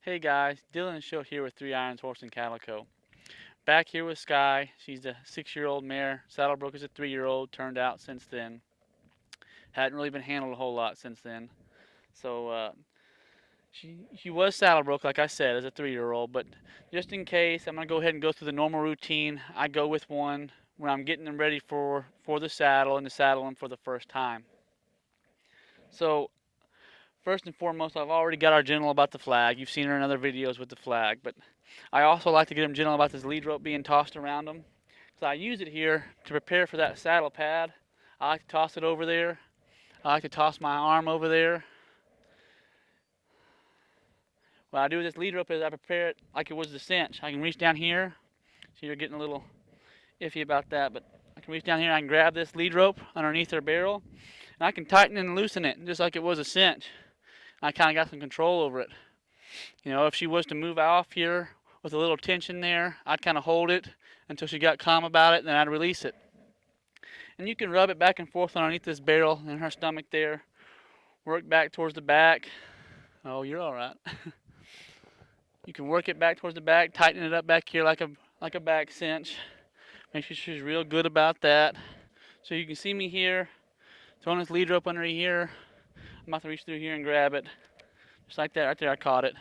Hey guys, Dylan and Show here with 3 Irons Horse and Calico. Back here with Sky. She's a 6-year-old mare. Saddlebrook is a 3-year-old. Turned out since then. Hadn't really been handled a whole lot since then. So she was Saddlebrook, like I said, as a 3-year-old. But just in case, I'm gonna go ahead and go through the normal routine. I go with one when I'm getting them ready for the saddle and to saddle them for the first time. So first and foremost, I've already got our gentle about the flag. You've seen her in other videos with the flag, but I also like to get them gentle about this lead rope being tossed around them. So I use it here to prepare for that saddle pad. I like to toss it over there. I like to toss my arm over there. What I do with this lead rope is I prepare it like it was the cinch. I can reach down here. See, you're getting a little iffy about that, but I can reach down here and I can grab this lead rope underneath her barrel, and I can tighten and loosen it just like it was a cinch. I kind of got some control over it. You know, if she was to move off here with a little tension there, I'd kind of hold it until she got calm about it, and then I'd release it. And you can rub it back and forth underneath this barrel and her stomach there. Work back towards the back. Oh, you're all right. You can work it back towards the back, tighten it up back here like a back cinch. Make sure she's real good about that. So you can see me here, throwing this lead rope under here. I'm about to reach through here and grab it. Just like that, right there, I caught it.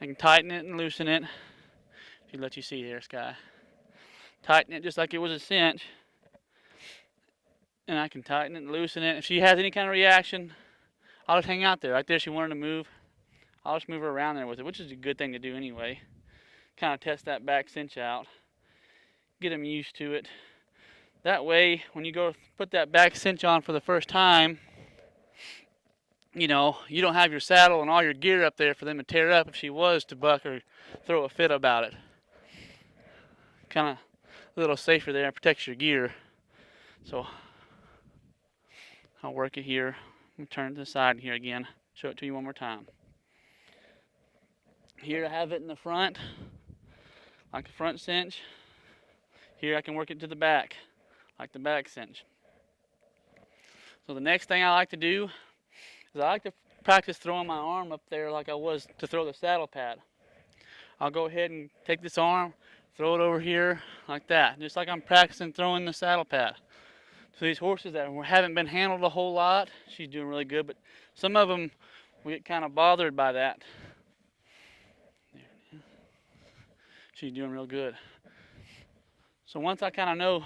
I can tighten it and loosen it. If you let you see here, Sky. Tighten it just like it was a cinch. And I can tighten it and loosen it. If she has any kind of reaction, I'll just hang out there. Right there, she wanted to move. I'll just move her around there with it, which is a good thing to do anyway. Kind of test that back cinch out. Get them used to it. That way, when you go put that back cinch on for the first time, you know, you don't have your saddle and all your gear up there for them to tear up if she was to buck or throw a fit about it. Kind of a little safer there and protects your gear. So I'll work it here. Turn to the side here again. Show it to you one more time. Here I have it in the front, like a front cinch. Here I can work it to the back, like the back cinch. So the next thing I like to do is I like to practice throwing my arm up there like I was to throw the saddle pad. I'll go ahead and take this arm, throw it over here like that, just like I'm practicing throwing the saddle pad. So these horses that haven't been handled a whole lot, she's doing really good, but some of them we get kind of bothered by that. She's doing real good. So once I kind of know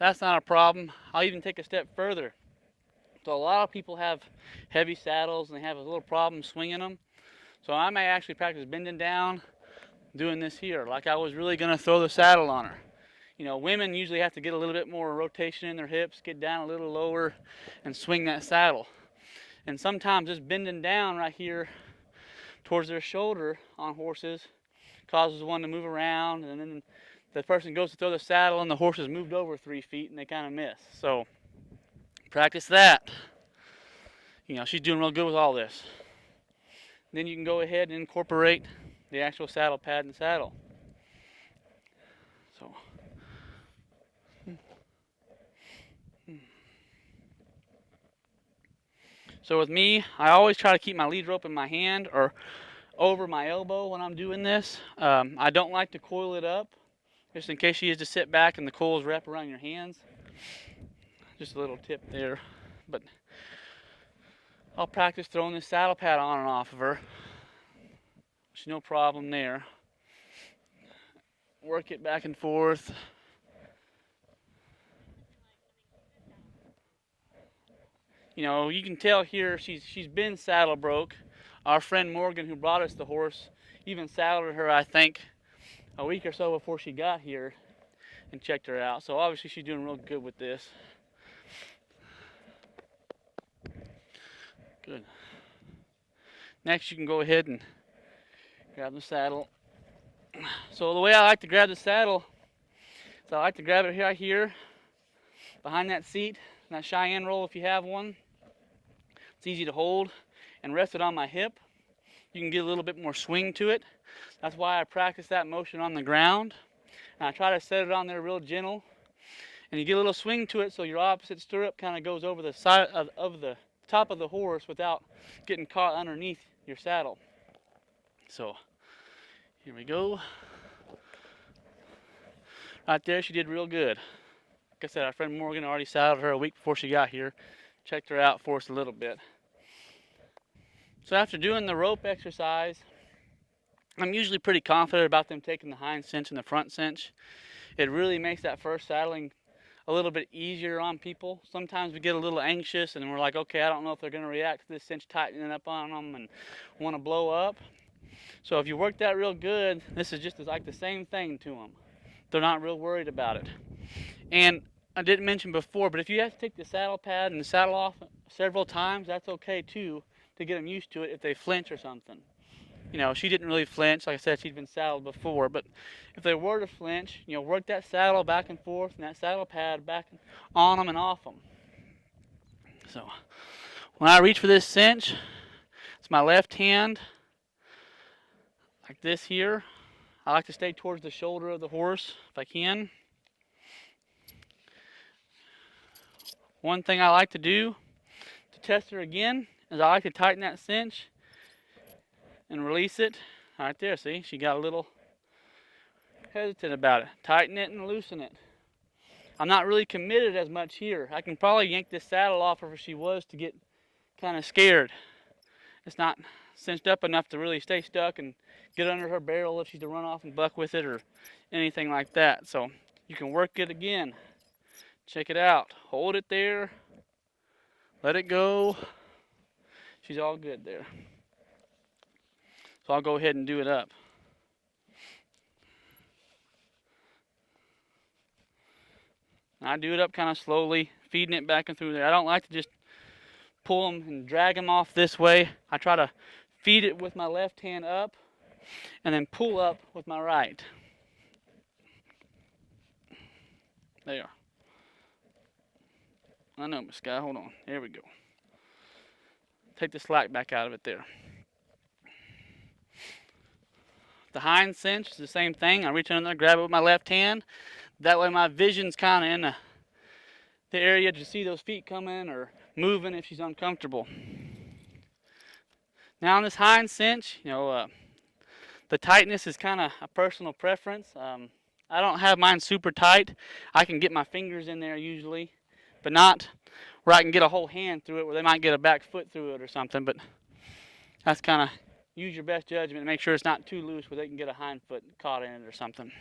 that's not a problem, I'll even take a step further. So a lot of people have heavy saddles and they have a little problem swinging them. So I may actually practice bending down, doing this here, like I was really gonna throw the saddle on her. You know, women usually have to get a little bit more rotation in their hips, get down a little lower, and swing that saddle. And sometimes just bending down right here towards their shoulder on horses causes one to move around, and then the person goes to throw the saddle and the horse has moved over 3 feet and they kind of miss. So practice that. You know, she's doing real good with all this. Then you can go ahead and incorporate the actual saddle pad and saddle. So So with me, I always try to keep my lead rope in my hand or over my elbow when I'm doing this. I don't like to coil it up, just in case you is to sit back and the coils wrap around your hands. Just a little tip there. But I'll practice throwing this saddle pad on and off of her. There's no problem there. Work it back and forth. You know, you can tell here she's been saddle broke. Our friend Morgan, who brought us the horse, even saddled her, I think, a week or so before she got here and checked her out. So obviously she's doing real good with this. Good. Next you can go ahead and grab the saddle. So the way I like to grab the saddle is I like to grab it right here behind that seat, that Cheyenne roll if you have one. It's easy to hold, and rest it on my hip. You can get a little bit more swing to it. That's why I practice that motion on the ground. And I try to set it on there real gentle. And you get a little swing to it so your opposite stirrup kind of goes over the side of the top of the horse without getting caught underneath your saddle. So Here we go. Right there, she did real good. Like I said, our friend Morgan already saddled her a week before she got here. Checked her out for us a little bit. So after doing the rope exercise, I'm usually pretty confident about them taking the hind cinch and the front cinch. It really makes that first saddling a little bit easier on people. Sometimes we get a little anxious and we're like, okay, I don't know if they're going to react to this cinch tightening up on them and want to blow up. So if you work that real good, this is just like the same thing to them. They're not real worried about it. And I didn't mention before, but if you have to take the saddle pad and the saddle off several times, that's okay too, to get them used to it if they flinch or something. You know, she didn't really flinch. Like I said, she'd been saddled before, but if they were to flinch, you know, work that saddle back and forth and that saddle pad back on them and off them. So when I reach for this cinch, it's my left hand, like this here. I like to stay towards the shoulder of the horse if I can. One thing I like to do to test her again is I like to tighten that cinch and release it. Right there, see? She got a little hesitant about it. Tighten it and loosen it. I'm not really committed as much here. I can probably yank this saddle off her if she was to get kind of scared. It's not cinched up enough to really stay stuck and get under her barrel if she's to run off and buck with it or anything like that. So you can work it again. Check it out. Hold it there. Let it go. She's all good there. So I'll go ahead and do it up. I do it up kind of slowly, feeding it back and through there. I don't like to just pull them and drag them off this way. I try to feed it with my left hand up and then pull up with my right. There. I know, Miss Guy. Hold on. There we go. Take the slack back out of it there. The hind cinch is the same thing. I reach under there, grab it with my left hand. That way my vision's kind of in the area to see those feet coming or moving if she's uncomfortable. Now on this hind cinch, you know, the tightness is kind of a personal preference. I don't have mine super tight. I can get my fingers in there usually, but not where I can get a whole hand through it where they might get a back foot through it or something. But that's kind of use your best judgment and make sure it's not too loose where they can get a hind foot caught in it or something.